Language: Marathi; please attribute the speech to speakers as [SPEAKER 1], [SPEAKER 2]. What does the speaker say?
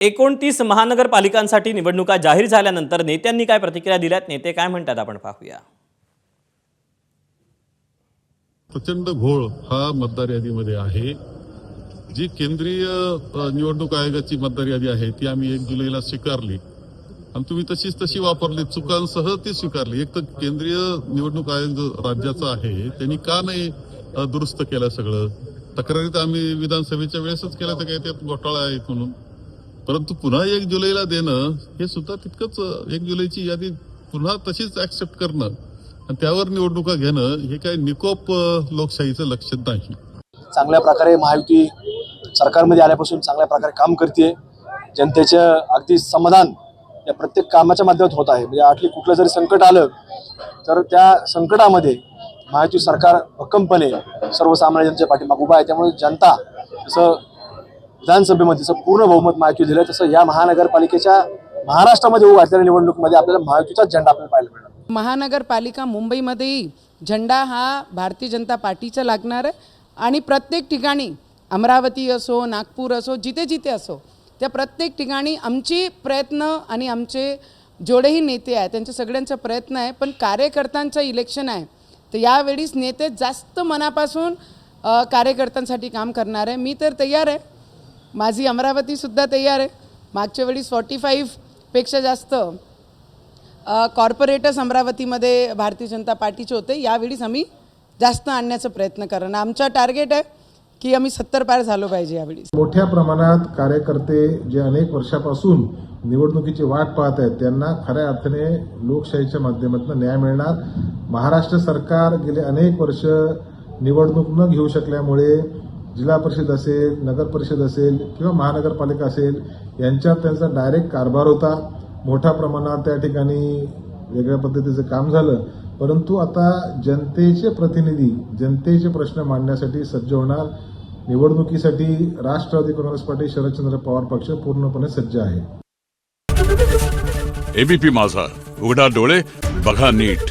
[SPEAKER 1] 29 महानगरपालिकांसाठी निवडणुका जाहीर झाल्यानंतर नेत्यांनी काय प्रतिक्रिया दिल्यात, नेते काय म्हणतात आपण पाहूया।
[SPEAKER 2] प्रचंड घोळ हा मतदार यादीमध्ये आहे। जी केंद्रीय निवडणूक आयोगाची मतदार यादी आहे ती आम्ही 1 जुलैला स्वीकारली आणि तुम्ही तशी वापरली, चुकांसह ती स्वीकारली। एक तर केंद्रीय निवडणूक आयोग जो राज्याचा आहे त्यांनी का नाही दुरुस्त केलं सगळं? तक्रारी तर आम्ही विधानसभेच्या वेळेसच केल्या, तर काय त्यात घोटाळा आहे म्हणून, परंतु पुन्हा 1 जुलैला देणं हे सुद्धा तितकंच 1 जुलैची यादी पुन्हा तशीच ऍक्सेप्ट करणं आणि त्यावर निवडणुका घेणं हे काही निकोप लोकशाहीचं लक्षण नाही।
[SPEAKER 3] चांगल्या प्रकारे महायुती सरकारमध्ये आल्यापासून चांगल्या प्रकारे काम करते। जनतेचं अगदी समाधान या प्रत्येक कामाच्या माध्यमात होत आहे। म्हणजे आठली कुठलं जरी संकट आलं तर त्या संकटामध्ये महायुती सरकार भक्कमपणे सर्वसामान्य जनतेच्या पाठीमागे उभा आहे। त्यामुळे जनता जसं विधानसभेमध्ये जसं पूर्ण बहुमत महायुती दिलं, तसं या महानगरपालिकेच्या महाराष्ट्रामध्ये उभा असलेल्या निवडणुकीमध्ये आपल्याला महायुतीचाच झेंडा आपल्याला पाहायला मिळणार।
[SPEAKER 4] महानगरपालिका मुंबईमध्येही झेंडा हा भारतीय जनता पार्टीचा लागणार आहे आणि प्रत्येक ठिकाणी अमरावती असो, नागपूर असो, जिथे जिथे असो, त्या प्रत्येक ठिकाणी आमची प्रयत्न आणि आमचे जेवढेही नेते आहेत त्यांचे सगळ्यांचा प्रयत्न आहे। पण कार्यकर्त्यांचं इलेक्शन आहे तर यावेळीस नेते जास्त मनापासून कार्यकर्त्यांसाठी काम करणार आहे। मी तर तयार आहे, माझी अमरावतीसुद्धा तयार आहे। मागच्या वेळी 45 पेक्षा जास्त कॉर्पोरेटर्स अमरावतीमध्ये भारतीय जनता पार्टीचे होते। यावेळीस आम्ही जास्त आणण्याचा प्रयत्न करणार। आमचा टार्गेट आहे की आम्ही 70 पार झालो पाहिजे यावेळी।
[SPEAKER 5] मोठ्या प्रमाणात कार्यकर्ते जे अनेक वर्षापासून निवडणुकीची वाट पाहत आहेत त्यांना खऱ्या अर्थाने लोकशाहीच्या माध्यमातून न्याय मिळणार। महाराष्ट्र सरकार गेले अनेक वर्ष निवडणूक न घेऊ शकल्यामुळे जिल्हा परिषद असेल, नगर परिषद असेल किंवा महानगरपालिका असेल यांच्यात त्यांचा डायरेक्ट कारभार होता। मोठ्या प्रमाणात त्या ठिकाणी वेगळ्या पद्धतीचं काम झालं, परंतु आता जनतेचे प्रतिनिधी जनतेचे प्रश्न मांडण्यासाठी सज्ज होणार। निवडणुकीसाठी राष्ट्रवादी काँग्रेस पार्टी शरदचंद्र पवार पक्ष पूर्णपणे सज्ज आहे।
[SPEAKER 6] एबीपी माझा, उघडा डोळे बघा नीट।